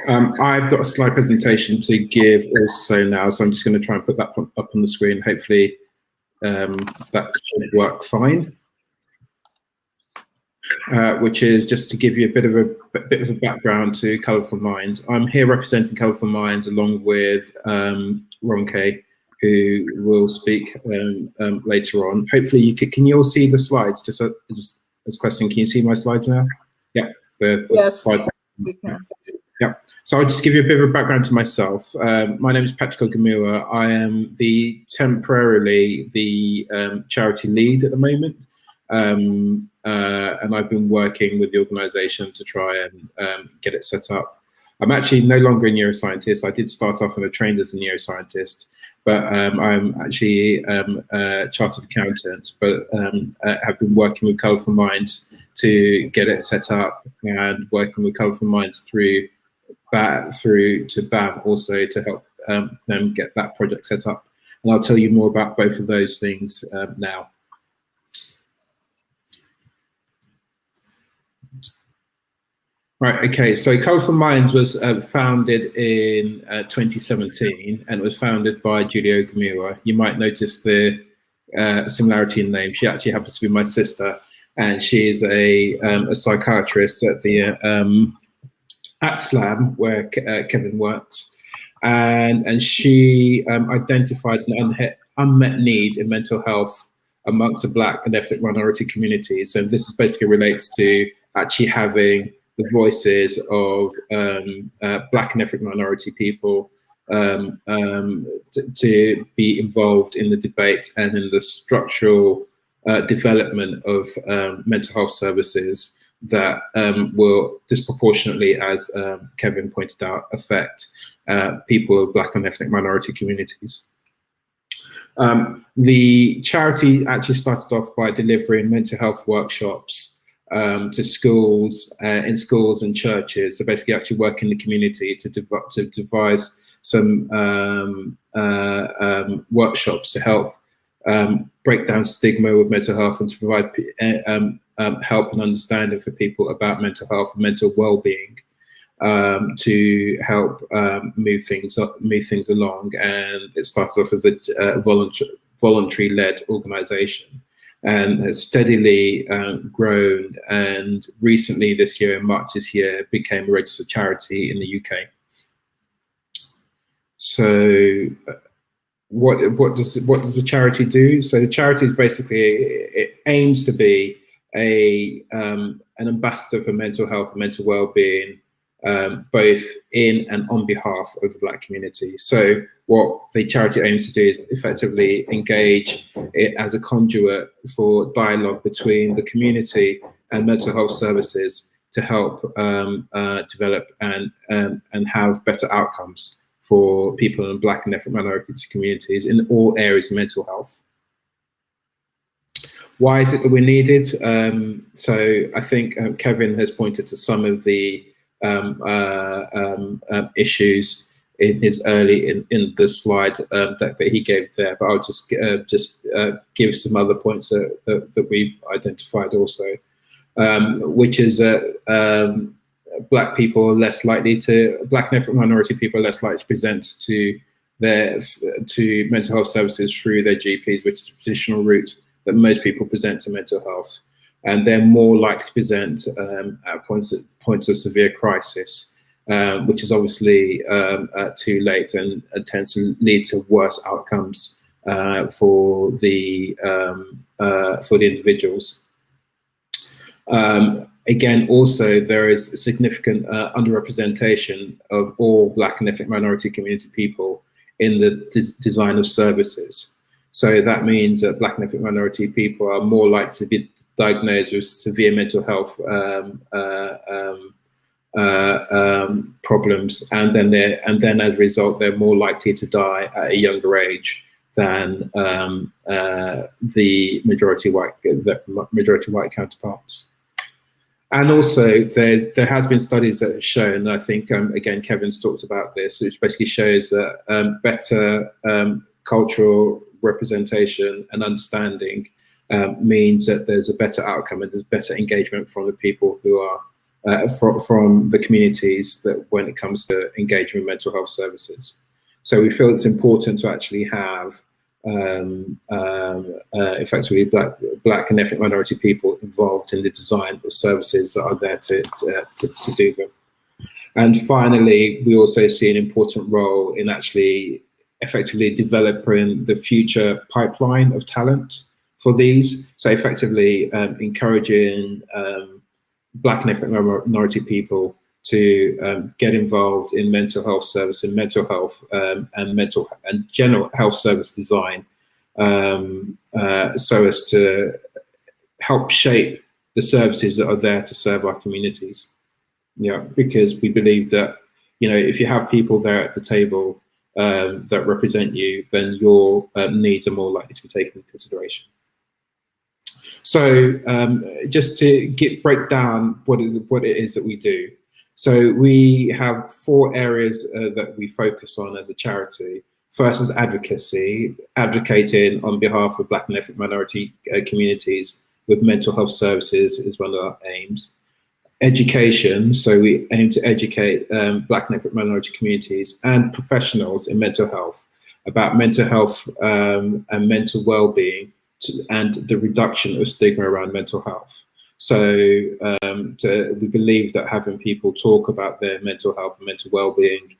I've got a slide presentation to give also now, so I'm just going to try and put that up on the screen. Hopefully that should work fine. Which is just to give you a bit of a background to Colourful Minds. I'm here representing Colourful Minds along with Ronke, who will speak later on. Hopefully you can you all see the slides? Just as a question, can you see my slides now? Yeah, yes. Slide. Yeah, so I'll just give you a bit of a background to myself. My name is Patrick Ogomuyiwa. I am temporarily the charity lead at the moment. And I've been working with the organisation to try and get it set up. I'm actually no longer a neuroscientist. I did start off and I trained as a neuroscientist, but I'm actually a chartered accountant, but have been working with Colourful Minds to get it set up and working with Colourful Minds through to BAM also to help them get that project set up. And I'll tell you more about both of those things now. Right, okay, so Colourful Minds was founded in 2017, and it was founded by Julie Ogumura. You might notice the similarity in name. She actually happens to be my sister, and she is a psychiatrist at the at SLAM, where Kevin works, and she identified an unmet need in mental health amongst the Black and ethnic minority communities. So this is basically relates to actually having the voices of Black and ethnic minority people to be involved in the debate and in the structural development of mental health services that will disproportionately, as Kevin pointed out, affect people of Black and ethnic minority communities. The charity actually started off by delivering mental health workshops to schools, in schools and churches. So basically actually work in the community to devise some workshops to help break down stigma with mental health and to provide help and understanding for people about mental health and mental well-being, to help move things along. And it started off as a voluntary-led organisation, and has steadily grown, and recently this year, in March this year, became a registered charity in the UK. So what does the charity do? So the charity is basically, it aims to be an ambassador for mental health and mental well-being, both in and on behalf of the Black community. So what the charity aims to do is effectively engage it as a conduit for dialogue between the community and mental health services to help develop and have better outcomes for people in Black and ethnic minority communities in all areas of mental health. Why is it that we're needed? So I think Kevin has pointed to some of the issues in his in the slide that he gave there, but I'll just give some other points that we've identified also, which is that Black people are less likely to, Black and ethnic minority people are less likely to present to mental health services through their GPs, which is the traditional route that most people present to mental health. And they're more likely to present at points of severe crisis, which is obviously too late and tends to lead to worse outcomes for the individuals. Again, also there is a significant underrepresentation of all Black and ethnic minority community people in the design of services. So that means that Black and ethnic minority people are more likely to be diagnosed with severe mental health problems, and then as a result, they're more likely to die at a younger age than the majority white counterparts. And also, there has been studies that have shown, I think again Kevin's talked about this, which basically shows that better cultural representation and understanding means that there's a better outcome and there's better engagement from the people who are from the communities that when it comes to engaging with mental health services. So we feel it's important to actually have effectively black and ethnic minority people involved in the design of services that are there to do them. And finally, we also see an important role in actually effectively developing the future pipeline of talent for these. So effectively encouraging Black and ethnic minority people to get involved in mental health service and mental health and general health service design, so as to help shape the services that are there to serve our communities. Yeah, because we believe that, you know, if you have people there at the table that represent you, then your needs are more likely to be taken into consideration. So just to break down what it is that we do. So we have 4 areas that we focus on as a charity. First is advocacy, advocating on behalf of Black and ethnic minority communities with mental health services is one of our aims. education. So we aim to educate Black and ethnic minority communities and professionals in mental health about mental health and mental well-being and the reduction of stigma around mental health. So we believe that having people talk about their mental health and mental well-being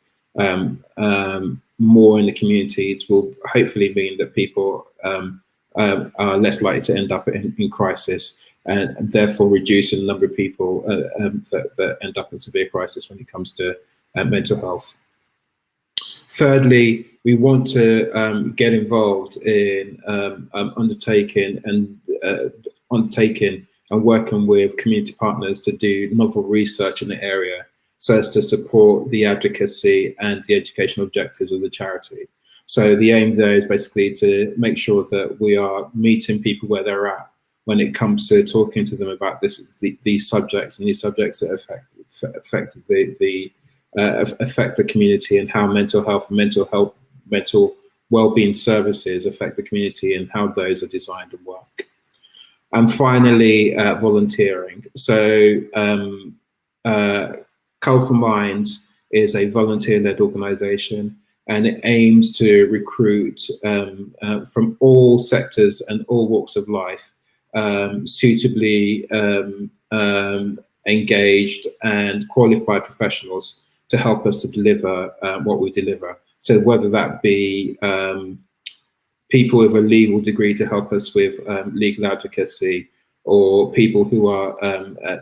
more in the communities will hopefully mean that people are less likely to end up in crisis, and therefore reducing the number of people that end up in severe crisis when it comes to mental health. Thirdly, we want to get involved in undertaking and working with community partners to do novel research in the area, so as to support the advocacy and the educational objectives of the charity. So the aim there is basically to make sure that we are meeting people where they're at when it comes to talking to them about these subjects, and these subjects that affect the community, and how mental health and mental well-being services affect the community, and how those are designed and work. And finally, volunteering. So Colourful Minds is a volunteer-led organisation, and it aims to recruit from all sectors and all walks of life suitably engaged and qualified professionals to help us to deliver what we deliver. So whether that be people with a legal degree to help us with legal advocacy, or people who are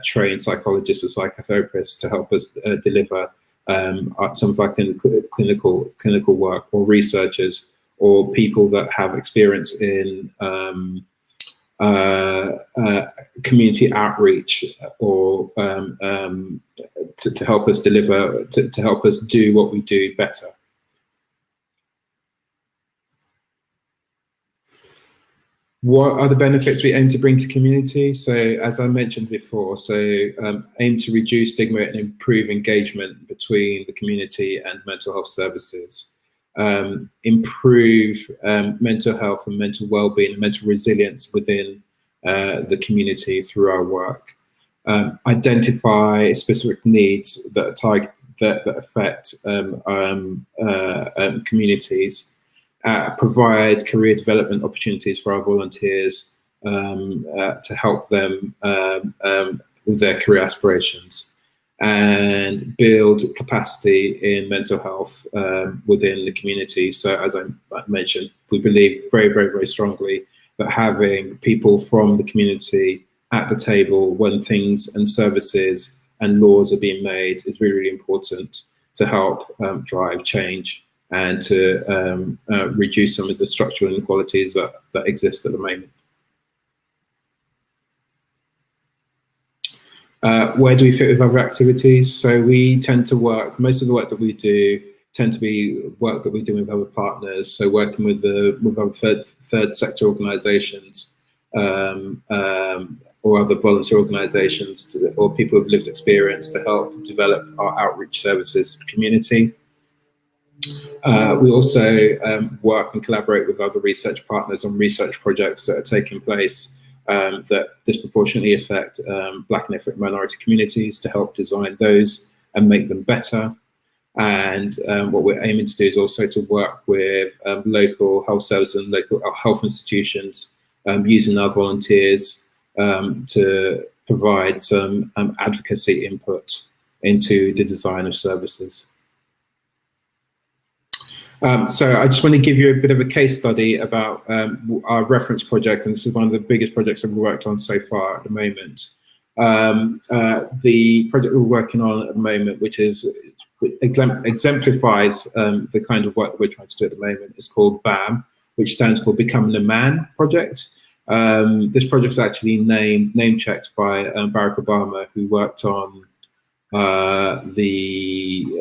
trained psychologists or psychotherapists to help us deliver some of our clinical work, or researchers, or people that have experience in community outreach, or to help us deliver, to help us do what we do better. What are the benefits we aim to bring to community? So, as I mentioned before, aim to reduce stigma and improve engagement between the community and mental health services. Improve mental health and mental well-being and mental resilience within the community through our work. Identify specific needs that affect communities. Provide career development opportunities for our volunteers to help them with their career aspirations, and build capacity in mental health within the community. So, as I mentioned, we believe very, very, very strongly that having people from the community at the table when things and services and laws are being made is really, really important to help drive change and to reduce some of the structural inequalities that exist at the moment. Where do we fit with other activities? So we tend to work, most of the work that we do tend to be work that we do with other partners. So working with other third sector organisations, or other volunteer organisations, or people with lived experience, to help develop our outreach services to the community. We also work and collaborate with other research partners on research projects that are taking place that disproportionately affect Black and ethnic minority communities, to help design those and make them better. And what we're aiming to do is also to work with local health services and local health institutions, using our volunteers to provide some advocacy input into the design of services. So I just want to give you a bit of a case study about our reference project, and this is one of the biggest projects that we've worked on so far at the moment. The project we're working on at the moment, which exemplifies the kind of work that we're trying to do at the moment, is called BAM, which stands for Becoming a Man Project. This project was actually name-checked by Barack Obama, who worked on who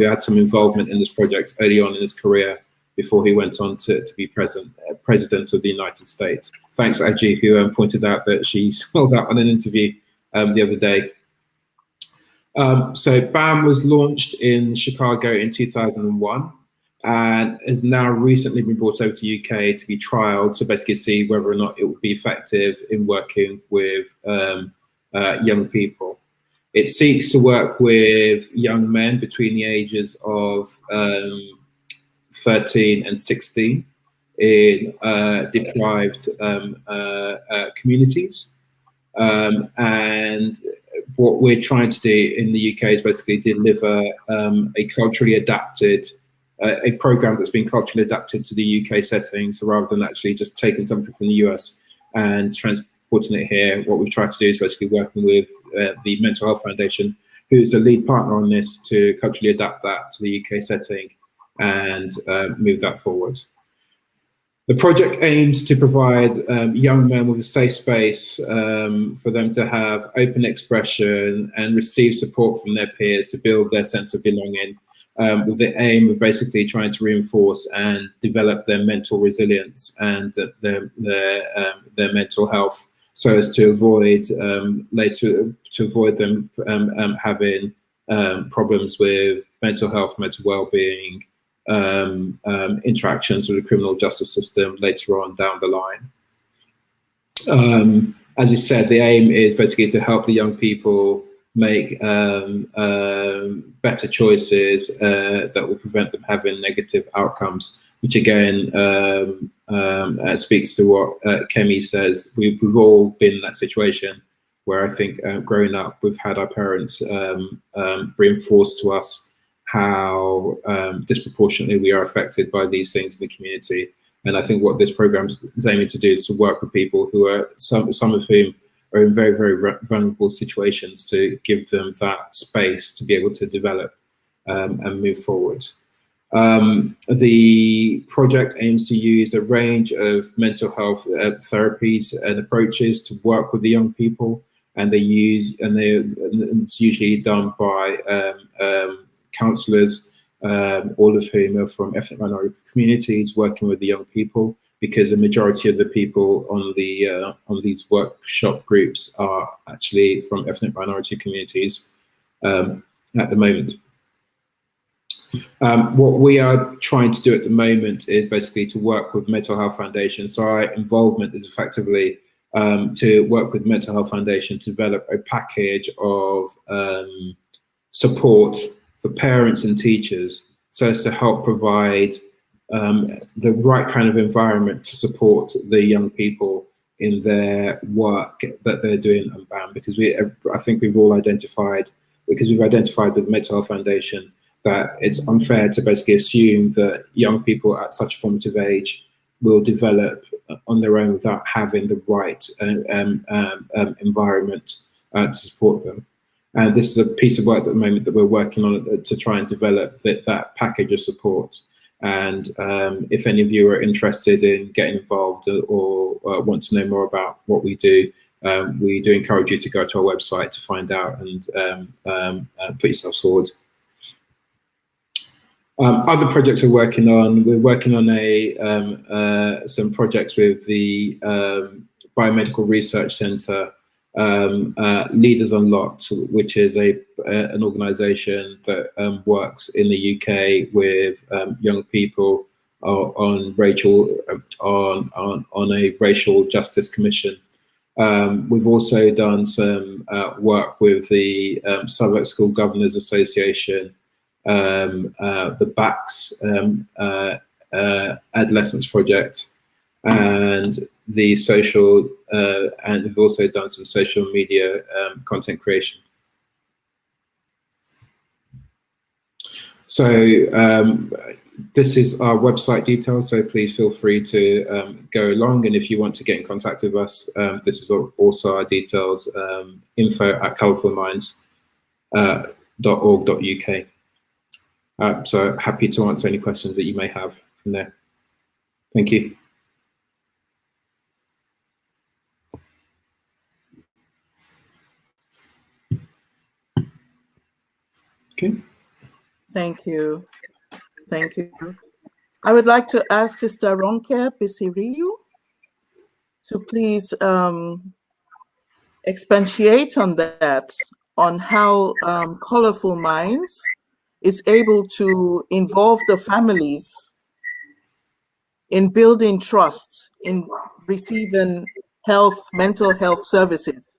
had some involvement in this project early on in his career before he went on to be president of the United States. Thanks, Aji, who pointed out that she saw that on an interview the other day. So BAM was launched in Chicago in 2001 and has now recently been brought over to UK to be trialed to basically see whether or not it would be effective in working with young people. It seeks to work with young men between the ages of 13 and 16 in deprived communities. And what we're trying to do in the UK is basically deliver a culturally adapted, a program that's been culturally adapted to the UK setting. So rather than actually just taking something from the US and transporting it here, what we've tried to do is basically working with the Mental Health Foundation, who's a lead partner on this, to culturally adapt that to the UK setting and move that forward. The project aims to provide young men with a safe space for them to have open expression and receive support from their peers to build their sense of belonging, with the aim of basically trying to reinforce and develop their mental resilience and their mental health, so as to avoid them having problems with mental health, mental well-being, interactions with the criminal justice system later on down the line. As you said, the aim is basically to help the young people make better choices that will prevent them having negative outcomes, which again speaks to what Kemi says. We've all been in that situation where I think growing up, we've had our parents reinforce to us how disproportionately we are affected by these things in the community. And I think what this program is aiming to do is to work with people who are, some of whom are in very, very vulnerable situations, to give them that space to be able to develop and move forward. The project aims to use a range of mental health therapies and approaches to work with the young people, and it's usually done by counsellors, all of whom are from ethnic minority communities, working with the young people, because a majority of the people on these workshop groups are actually from ethnic minority communities at the moment. What we are trying to do at the moment is basically to work with Mental Health Foundation. So our involvement is effectively to work with Mental Health Foundation to develop a package of support for parents and teachers, so as to help provide the right kind of environment to support the young people in their work that they're doing Unbound. Because I think we've all identified, because we've identified with the Mental Health Foundation, that it's unfair to basically assume that young people at such a formative age will develop on their own without having the right environment to support them. And this is a piece of work at the moment that we're working on to try and develop that package of support. And if any of you are interested in getting involved or want to know more about what we do encourage you to go to our website to find out and put yourself forward. Other projects we're working on some projects with the Biomedical Research Centre, Leaders Unlocked, which is an organisation that works in the UK with young people on a racial justice commission. We've also done some work with the Southwark School Governors Association, the BACS Adolescence Project, and the social, and we've also done some social media content creation. So this is our website details, so please feel free to go along, and if you want to get in contact with us, this is also our details, info@colourfulminds.org.uk. So happy to answer any questions that you may have from there. Thank you. Okay. Thank you. Thank you. I would like to ask Sister Ronke Bisiriyu to please expatiate on that, on how Colourful Minds is able to involve the families in building trust in receiving mental health services.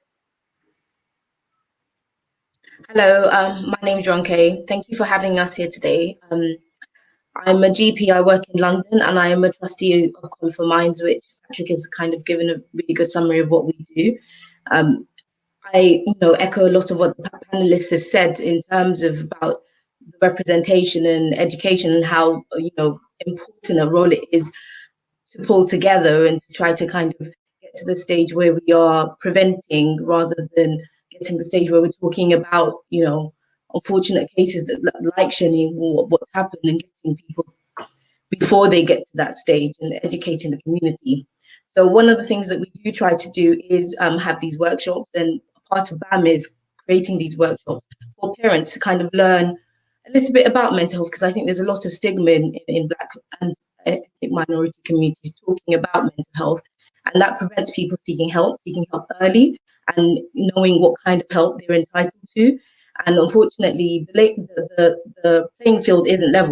Hello, my name is Ronke. Thank you for having us here today. I'm a GP, I work in London, and I am a trustee of Call for Minds, which Patrick has kind of given a really good summary of what we do. I echo a lot of what the panelists have said in terms of about the representation and education and how important a role it is to pull together and to try to kind of get to the stage where we are preventing rather than getting the stage where we're talking about, unfortunate cases that like Seni, what's happened, and getting people before they get to that stage and educating the community. So one of the things that we do try to do is have these workshops, and part of BAM is creating these workshops for parents to kind of learn a little bit about mental health, because I think there's a lot of stigma in Black and ethnic minority communities talking about mental health, and that prevents people seeking help early and knowing what kind of help they're entitled to. And unfortunately, the playing field isn't level.